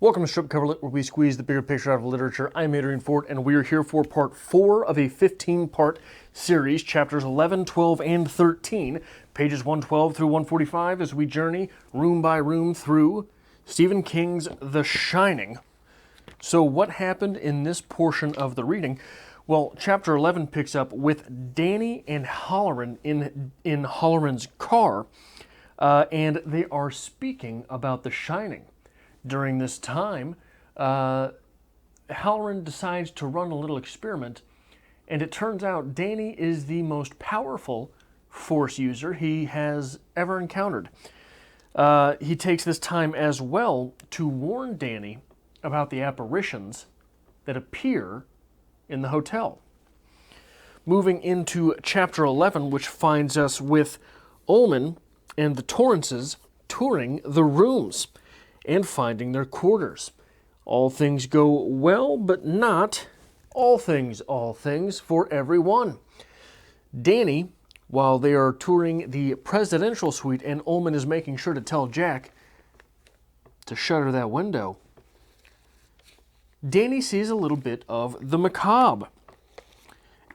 Welcome to Strip Cover Lit, where we squeeze the bigger picture out of literature. I'm Adrian Ford, and we are here for part 4 of a 15-part series, chapters 11, 12, and 13, pages 112 through 145, as we journey room by room through Stephen King's The Shining. So what happened in this portion of the reading? Well, chapter 11 picks up with Danny and Halloran in Halloran's car, and they are speaking about The Shining. During this time, Halloran decides to run a little experiment, and it turns out Danny is the most powerful Force user he has ever encountered. He takes this time as well to warn Danny about the apparitions that appear in the hotel. Moving into chapter 11, which finds us with Ullman and the Torrances touring the rooms and finding their quarters. All things go well, but not all things for everyone. Danny, while they are touring the presidential suite and Ullman is making sure to tell Jack to shutter that window, Danny sees a little bit of the macabre.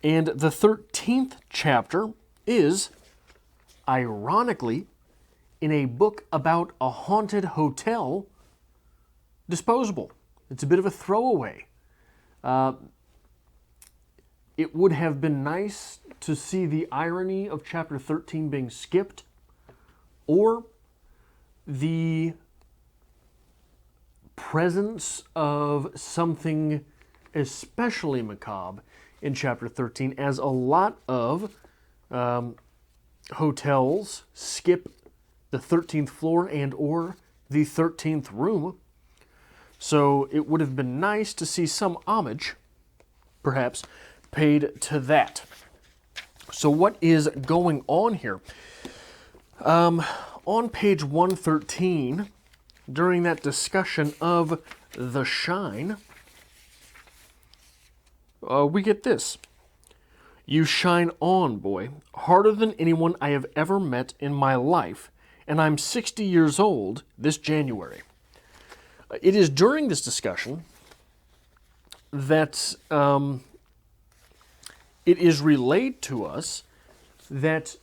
And the 13th chapter is, ironically, in a book about a haunted hotel, disposable. It's a bit of a throwaway. It would have been nice to see the irony of chapter 13 being skipped, or the presence of something especially macabre in chapter 13, as a lot of hotels skip the 13th floor and or the 13th room. So it would have been nice to see some homage, perhaps, paid to that. So what is going on here? On page 113, during that discussion of The Shine, we get this. "You shine on, boy, harder than anyone I have ever met in my life, and I'm 60 years old this January." It is during this discussion that it is relayed to us that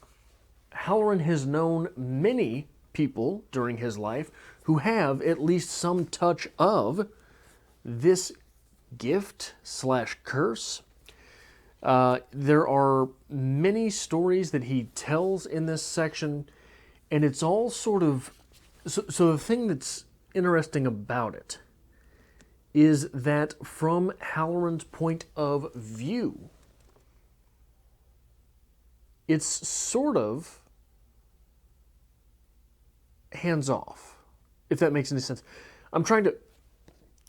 Halloran has known many people during his life who have at least some touch of this gift/curse. There are many stories that he tells in this section, and it's all sort of... So the thing that's interesting about it is that from Halloran's point of view, it's sort of hands-off, if that makes any sense.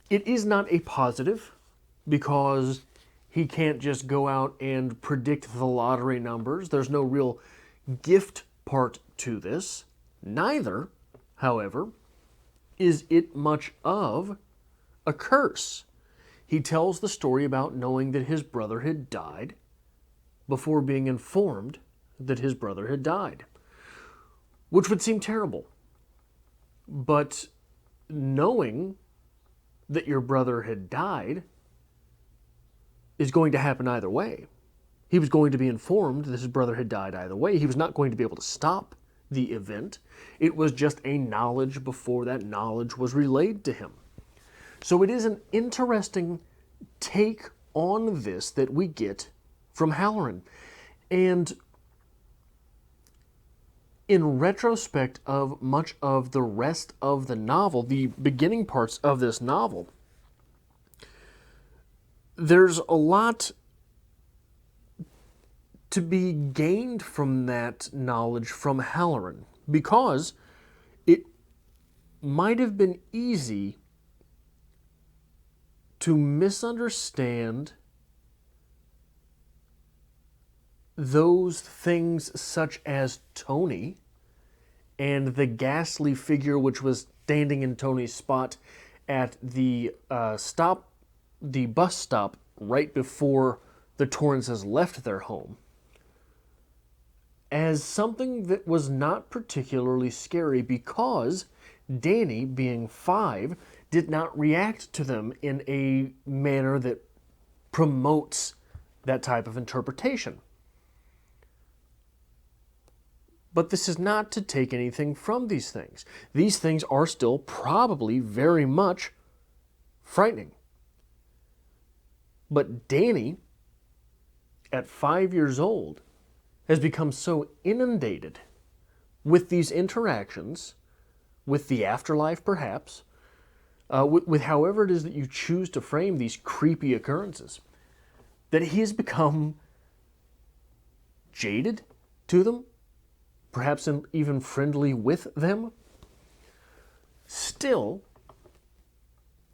It is not a positive, because he can't just go out and predict the lottery numbers. There's no real gift part to this. Neither, however, is it much of a curse. He tells the story about knowing that his brother had died before being informed that his brother had died, which would seem terrible. But knowing that your brother had died is going to happen either way. He was going to be informed that his brother had died either way. He was not going to be able to stop the event. It was just a knowledge before that knowledge was relayed to him. So it is an interesting take on this that we get from Halloran. And in retrospect of much of the rest of the novel, the beginning parts of this novel, there's a lot to be gained from that knowledge from Halloran, because it might have been easy to misunderstand those things such as Tony and the ghastly figure which was standing in Tony's spot at the bus stop right before the Torrances left their home, as something that was not particularly scary, because Danny, being 5, did not react to them in a manner that promotes that type of interpretation. But this is not to take anything from these things. These things are still probably very much frightening. But Danny, at 5 years old, has become so inundated with these interactions, with the afterlife perhaps, with however it is that you choose to frame these creepy occurrences, that he has become jaded to them, perhaps even friendly with them. Still,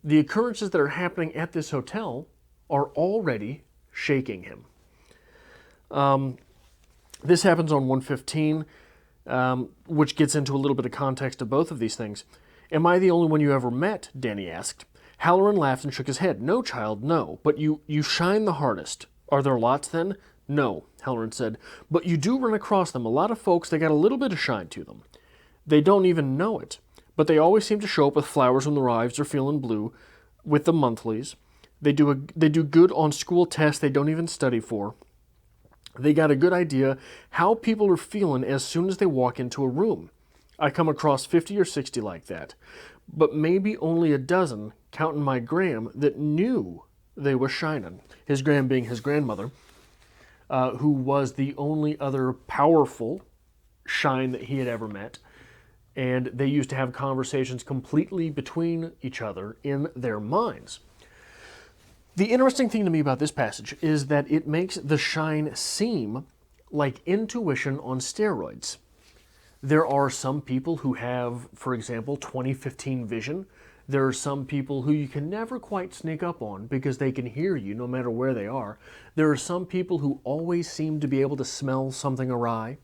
the occurrences that are happening at this hotel are already shaking him. This happens on 115, which gets into a little bit of context of both of these things. "Am I the only one you ever met?" Danny asked. Halloran laughed and shook his head. "No, child, no. But you shine the hardest." "Are there lots, then?" "No," Halloran said. "But you do run across them. A lot of folks, they got a little bit of shine to them. They don't even know it. But they always seem to show up with flowers when their eyes are feeling blue, with the monthlies. They do good on school tests they don't even study for. They got a good idea how people are feeling as soon as they walk into a room. I come across 50 or 60 like that. But maybe only a dozen, counting my Gram, that knew they was shining." His Gram being his grandmother, who was the only other powerful shine that he had ever met. And they used to have conversations completely between each other in their minds. The interesting thing to me about this passage is that it makes the shine seem like intuition on steroids. There are some people who have, for example, 20/15 vision. There are some people who you can never quite sneak up on because they can hear you no matter where they are. There are some people who always seem to be able to smell something awry.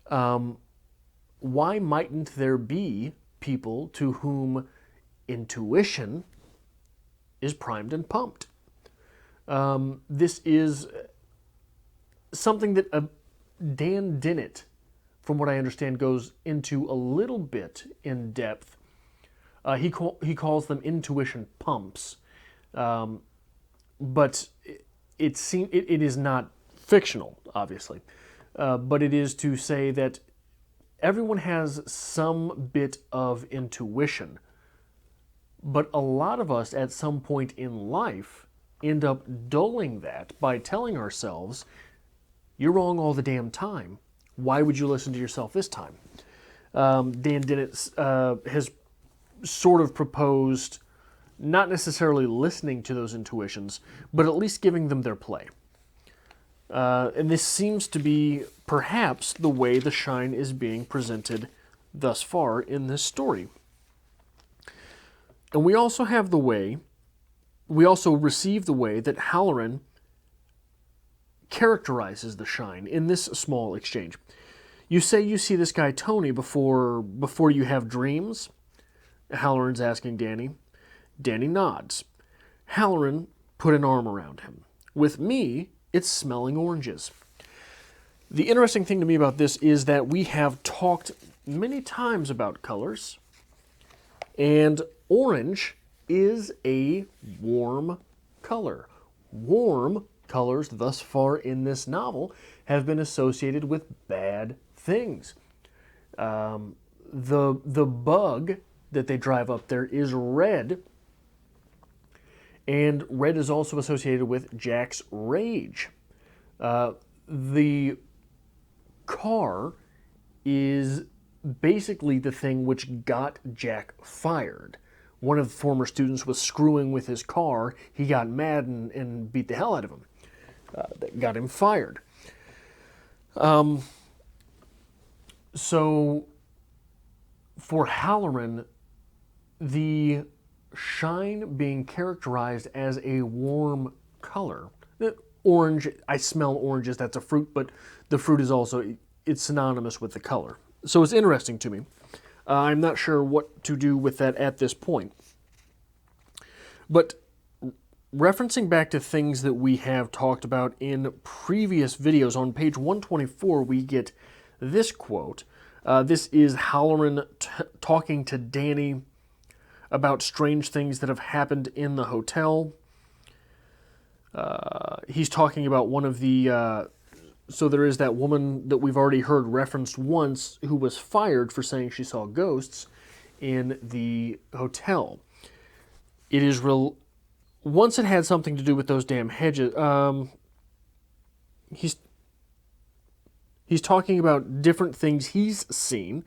Why mightn't there be people to whom intuition is primed and pumped? This is something that Dan Dennett, from what I understand, goes into a little bit in depth. He calls them intuition pumps, but it is not fictional, obviously, but it is to say that everyone has some bit of intuition, but a lot of us at some point in life end up dulling that by telling ourselves, "You're wrong all the damn time. Why would you listen to yourself this time?" Dan Dennett has sort of proposed not necessarily listening to those intuitions, but at least giving them their play. And this seems to be perhaps the way the shine is being presented thus far in this story. And we also receive the way that Halloran characterizes the shine in this small exchange. "You say you see this guy Tony before you have dreams?" Halloran's asking Danny. Danny nods. Halloran put an arm around him. "With me, it's smelling oranges." The interesting thing to me about this is that we have talked many times about colors, and orange is a warm color. Warm colors thus far in this novel have been associated with bad things. The bug that they drive up there is red, and red is also associated with Jack's rage. The car is basically the thing which got Jack fired. One of the former students was screwing with his car. He got mad and beat the hell out of him. That got him fired. So for Halloran, the shine being characterized as a warm color. Orange, I smell oranges, that's a fruit, but the fruit is also, it's synonymous with the color. So it's interesting to me. I'm not sure what to do with that at this point. But referencing back to things that we have talked about in previous videos, on page 124 we get this quote. This is Halloran talking to Danny about strange things that have happened in the hotel. He's talking about one of the... so there is that woman that we've already heard referenced once who was fired for saying she saw ghosts in the hotel. It is real... Once it had something to do with those damn hedges... He's talking about different things he's seen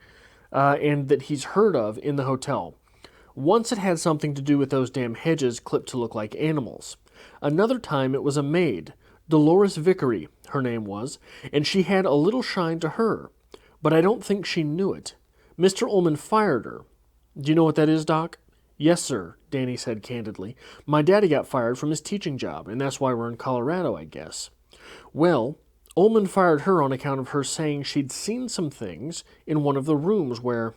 and that he's heard of in the hotel. Once it had something to do with those damn hedges clipped to look like animals. Another time it was a maid, Dolores Vickery, her name was, and she had a little shine to her, but I don't think she knew it. Mr. Ullman fired her. Do you know what that is, Doc? Yes, sir, Danny said candidly. My daddy got fired from his teaching job, and that's why we're in Colorado, I guess. Well, Ullman fired her on account of her saying she'd seen some things in one of the rooms where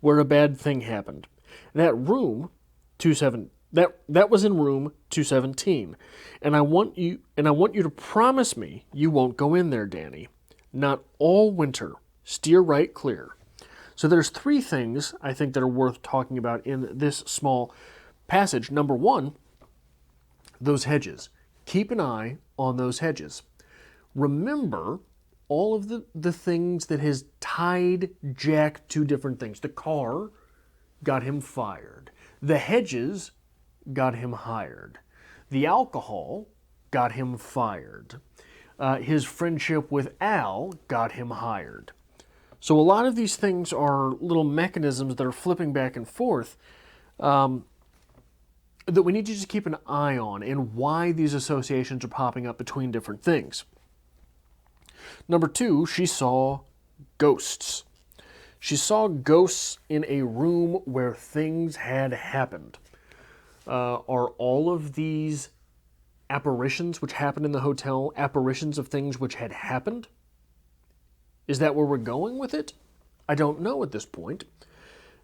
a bad thing happened. That room, that was in room 217, and I want you to promise me you won't go in there, Danny. Not all winter. Steer right clear. So there's 3 things I think that are worth talking about in this small passage. Number 1, those hedges. Keep an eye on those hedges. Remember all of the things that has tied Jack to different things. The car got him fired. The hedges got him hired. The alcohol got him fired. His friendship with Al got him hired. So a lot of these things are little mechanisms that are flipping back and forth that we need to just keep an eye on and why these associations are popping up between different things. Number 2, she saw ghosts. She saw ghosts in a room where things had happened. Are all of these apparitions which happened in the hotel apparitions of things which had happened? Is that where we're going with it? I don't know at this point.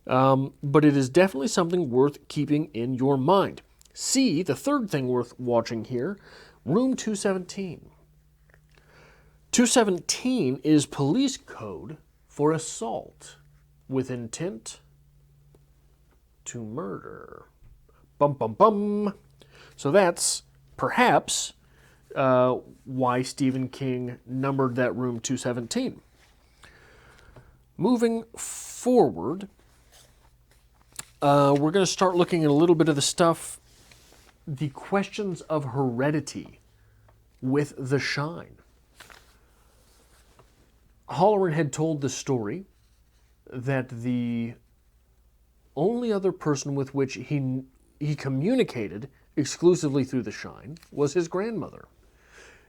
But it is definitely something worth keeping in your mind. C, the third thing worth watching here, room 217. 217 is police code for assault with intent to murder. Bum, bum, bum. So that's perhaps why Stephen King numbered that room 217. Moving forward, we're going to start looking at a little bit of the stuff, the questions of heredity with the Shine. Halloran had told the story that the only other person with which he communicated exclusively through the Shine was his grandmother.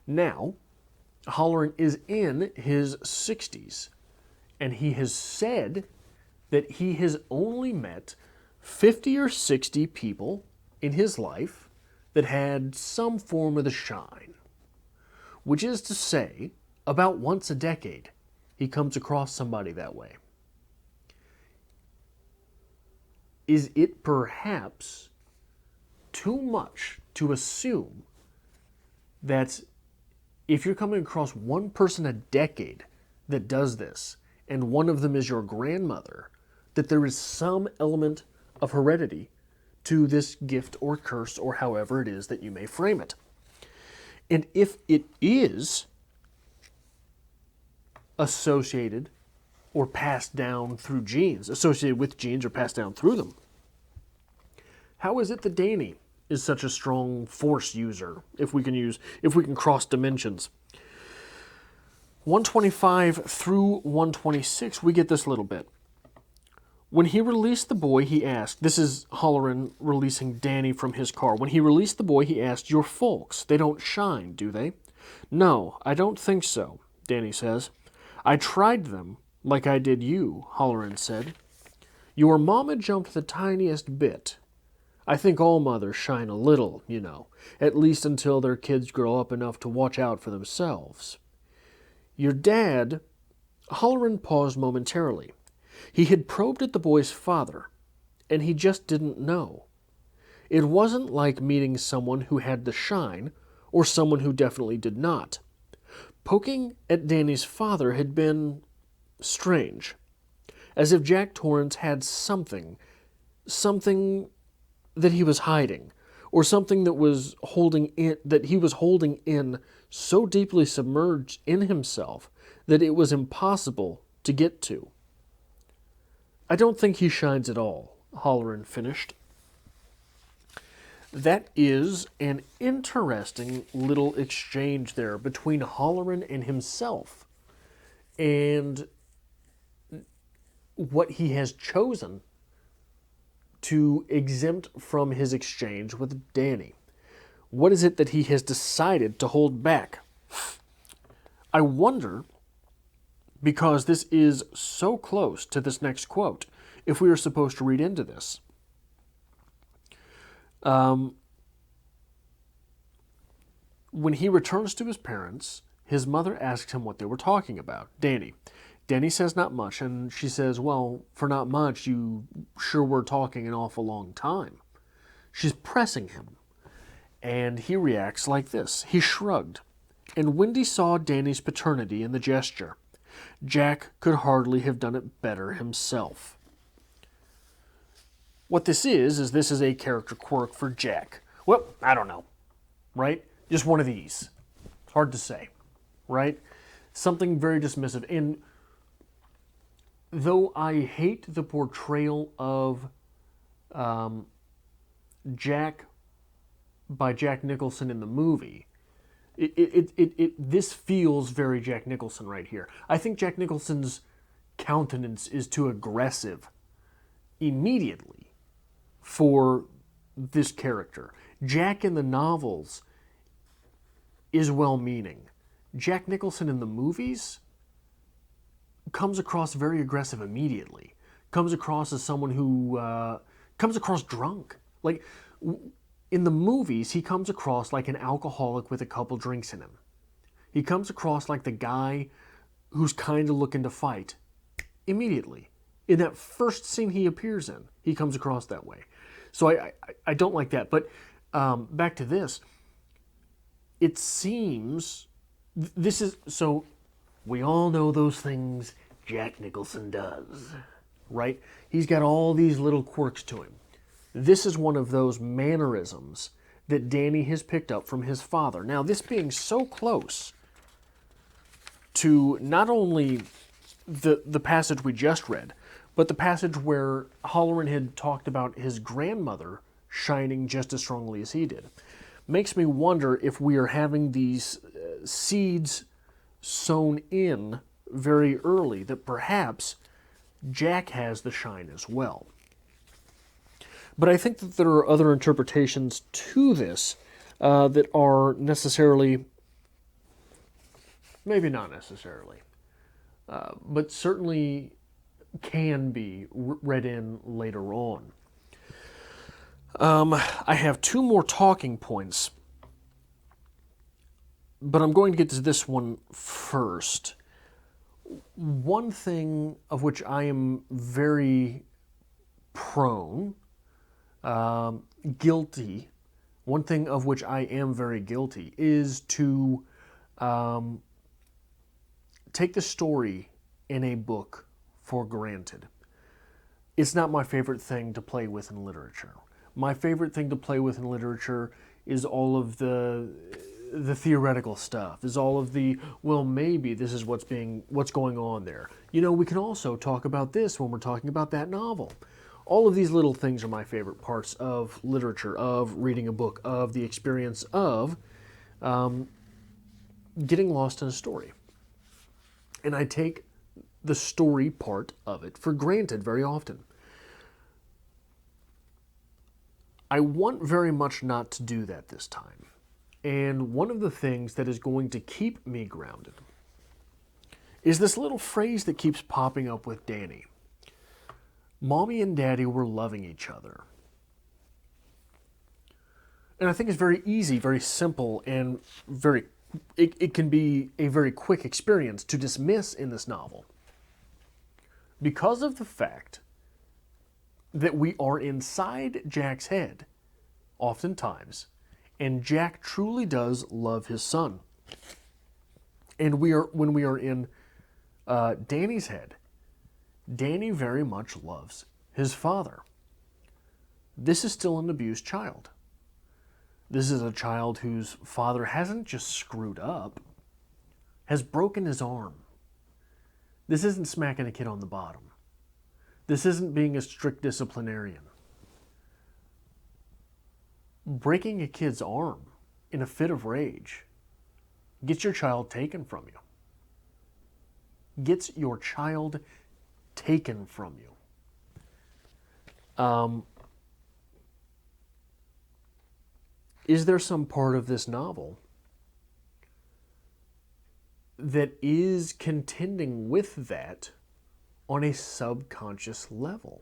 Now, Halloran is in his 60s, and he has said that he has only met 50 or 60 people in his life that had some form of the Shine, which is to say, about once a decade, he comes across somebody that way. Is it perhaps too much to assume that if you're coming across one person a decade that does this, and one of them is your grandmother, that there is some element of heredity to this gift or curse or however it is that you may frame it? And if it is associated or passed down through genes, associated with genes or passed down through them, how is it that Danny is such a strong force user, if we can cross dimensions? 125 through 126, we get this little bit. When he released the boy, he asked, this is Halloran releasing Danny from his car. When he released the boy, he asked, your folks, they don't shine, do they? No, I don't think so, Danny says. I tried them, like I did you, Halloran said. Your mama jumped the tiniest bit. I think all mothers shine a little, you know, at least until their kids grow up enough to watch out for themselves. Your dad... Halloran paused momentarily. He had probed at the boy's father, and he just didn't know. It wasn't like meeting someone who had the Shine, or someone who definitely did not. Poking at Danny's father had been strange, as if Jack Torrance had something something that he was hiding, or something that was he was holding in so deeply submerged in himself that it was impossible to get to. I don't think he shines at all, Halloran finished. That is an interesting little exchange there between Halloran and himself, and what he has chosen to exempt from his exchange with Danny. What is it that he has decided to hold back? I wonder, because this is so close to this next quote, if we are supposed to read into this. When he returns to his parents, his mother asks him what they were talking about. Danny. Danny says not much, and she says, well, for not much, you sure were talking an awful long time. She's pressing him, and he reacts like this. He shrugged, and Wendy saw Danny's paternity in the gesture. Jack could hardly have done it better himself. What this is this is a character quirk for Jack. Well, I don't know, right? Just one of these. It's hard to say, right? Something very dismissive. And though I hate the portrayal of Jack by Jack Nicholson in the movie, this feels very Jack Nicholson right here. I think Jack Nicholson's countenance is too aggressive immediately for this character. Jack in the novels is well-meaning. Jack Nicholson in the movies comes across very aggressive immediately. Comes across as someone who comes across drunk. Like, in the movies, he comes across like an alcoholic with a couple drinks in him. He comes across like the guy who's kind of looking to fight immediately. In that first scene he appears in, he comes across that way. So I don't like that. But back to this. It seems, this is, so we all know those things Jack Nicholson does, right? He's got all these little quirks to him. This is one of those mannerisms that Danny has picked up from his father. Now, this being so close to not only the passage we just read, but the passage where Halloran had talked about his grandmother shining just as strongly as he did, makes me wonder if we are having these seeds sown in very early, that perhaps Jack has the shine as well. But I think that there are other interpretations to this that are necessarily, maybe not necessarily, but certainly can be read in later on. I have two more talking points, but I'm going to get to this one first. One thing of which I am very prone, guilty, one thing of which I am very guilty is to take the story in a book for granted. It's not my favorite thing to play with in literature. My favorite thing to play with in literature is all of the theoretical stuff, is all of the, well, maybe this is what's going on there. You know, we can also talk about this when we're talking about that novel. All of these little things are my favorite parts of literature, of reading a book, of the experience of getting lost in a story. And I take the story part of it for granted very often. I want very much not to do that this time. And one of the things that is going to keep me grounded is this little phrase that keeps popping up with Danny. Mommy and Daddy were loving each other. And I think it's very easy, very simple, and it can be a very quick experience to dismiss in this novel. Because of the fact that we are inside Jack's head, oftentimes, and Jack truly does love his son. And when we are in Danny's head, Danny very much loves his father. this is still an abused child. This is a child whose father hasn't just screwed up, has broken his arm. This isn't smacking a kid on the bottom. This isn't being a strict disciplinarian. Breaking a kid's arm in a fit of rage gets your child taken from you. Gets your child taken from you. Is there some part of this novel that is contending with that on a subconscious level?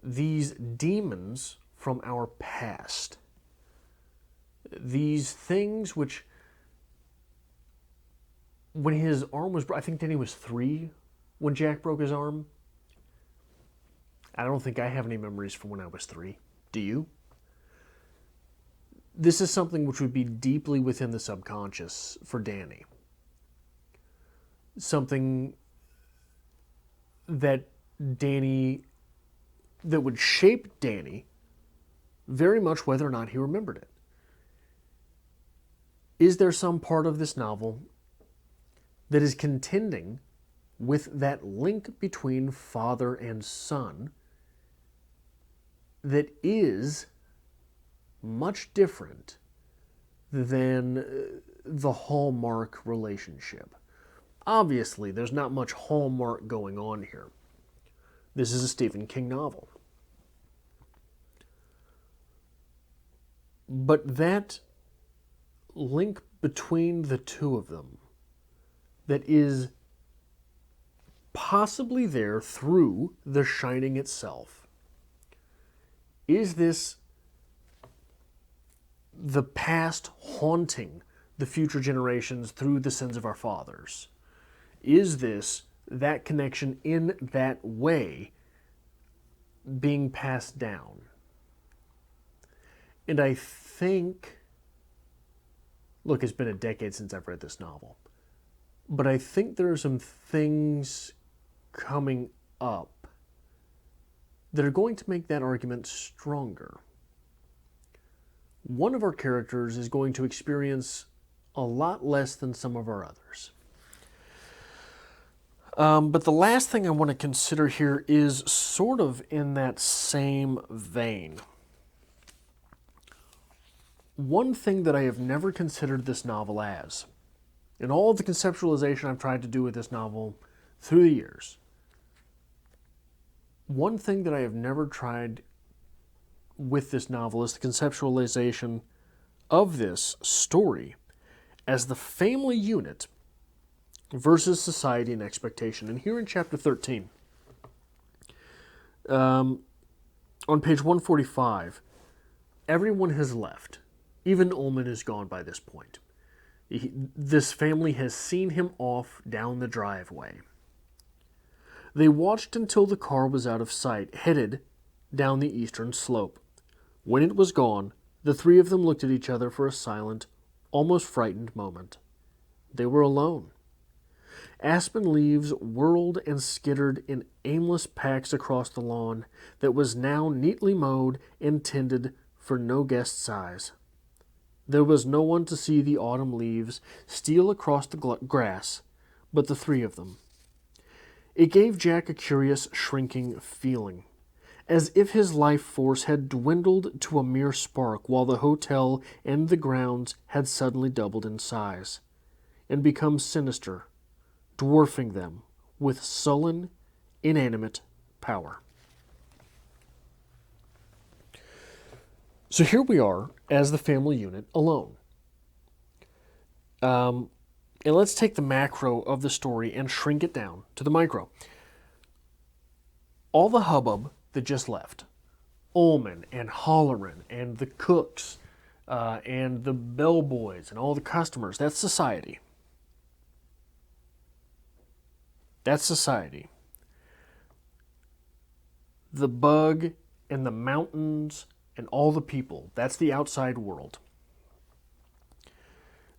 These demons from our past, these things which, when his arm was, I think Danny was 3 when Jack broke his arm. I don't think I have any memories from when I was 3. Do you? This is something which would be deeply within the subconscious for Danny. Something that would shape Danny very much whether or not he remembered it. Is there some part of this novel that is contending with that link between father and son that is much different than the Hallmark relationship? Obviously, there's not much Hallmark going on here. This is a Stephen King novel. But that link between the two of them that is possibly there through The Shining itself, is this the past haunting the future generations through the sins of our fathers? Is this that connection in that way being passed down? And I think, look, it's been a decade since I've read this novel, but I think there are some things coming up that are going to make that argument stronger. One of our characters is going to experience a lot less than some of our others. But the last thing I want to consider here is sort of in that same vein. One thing that I have never considered this novel as, in all of the conceptualization I've tried to do with this novel through the years, one thing that I have never tried with this novel is the conceptualization of this story as the family unit versus society and expectation. And here in chapter 13, on page 145, everyone has left. Even Ullman is gone by this point. This family has seen him off down the driveway. They watched until the car was out of sight, headed down the eastern slope. When it was gone, the three of them looked at each other for a silent, almost frightened moment. They were alone. Aspen leaves whirled and skittered in aimless packs across the lawn that was now neatly mowed and tended for no guest's eyes. There was no one to see the autumn leaves steal across the grass but the three of them. It gave Jack a curious, shrinking feeling, as if his life force had dwindled to a mere spark while the hotel and the grounds had suddenly doubled in size and become sinister, dwarfing them with sullen, inanimate power. So here we are as the family unit alone. And let's take the macro of the story and shrink it down to the micro. All the hubbub that just left, Ullman and Holleran and the cooks and the bellboys and all the customers, that's society. That's society. The bug and the mountains and all the people, that's the outside world.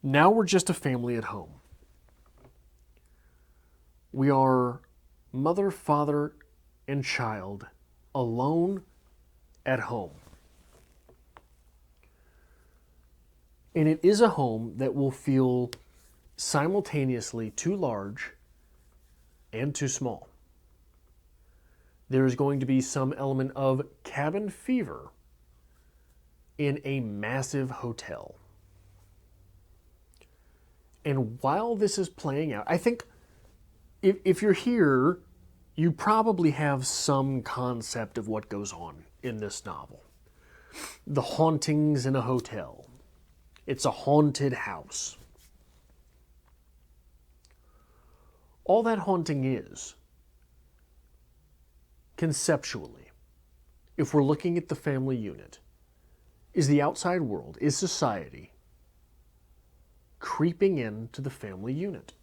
Now we're just a family at home. We are mother, father, and child alone at home. And it is a home that will feel simultaneously too large and too small. There is going to be some element of cabin fever in a massive hotel. And while this is playing out, I think if you're here, you probably have some concept of what goes on in this novel. The hauntings in a hotel. It's a haunted house. All that haunting is, conceptually, if we're looking at the family unit, is the outside world, is society creeping into the family unit.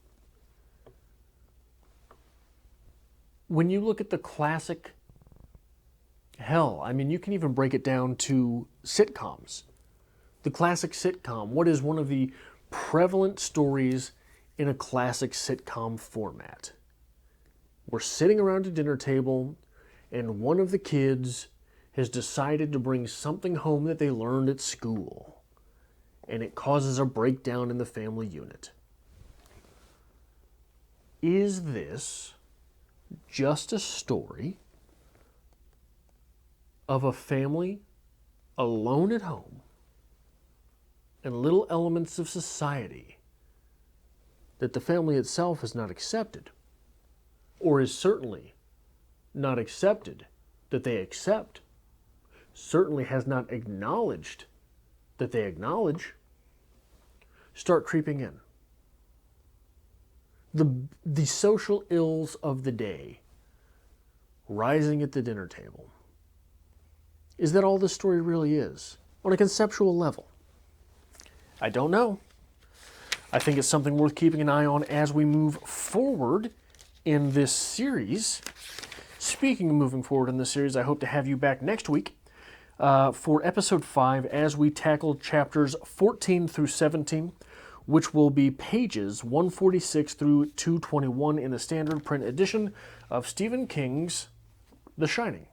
When you look at the classic, hell, I mean, you can even break it down to sitcoms. The classic sitcom, what is one of the prevalent stories in a classic sitcom format? We're sitting around a dinner table, and one of the kids has decided to bring something home that they learned at school, and it causes a breakdown in the family unit. Is this just a story of a family alone at home and little elements of society that the family itself has not accepted, or is certainly not accepted that they accept, certainly has not acknowledged that they acknowledge, start creeping in? The social ills of the day rising at the dinner table. Is that all this story really is on a conceptual level? I don't know. I think it's something worth keeping an eye on as we move forward in this series. Speaking of moving forward in this series, I hope to have you back next week for episode 5 as we tackle chapters 14 through 17, which will be pages 146 through 221 in the standard print edition of Stephen King's The Shining.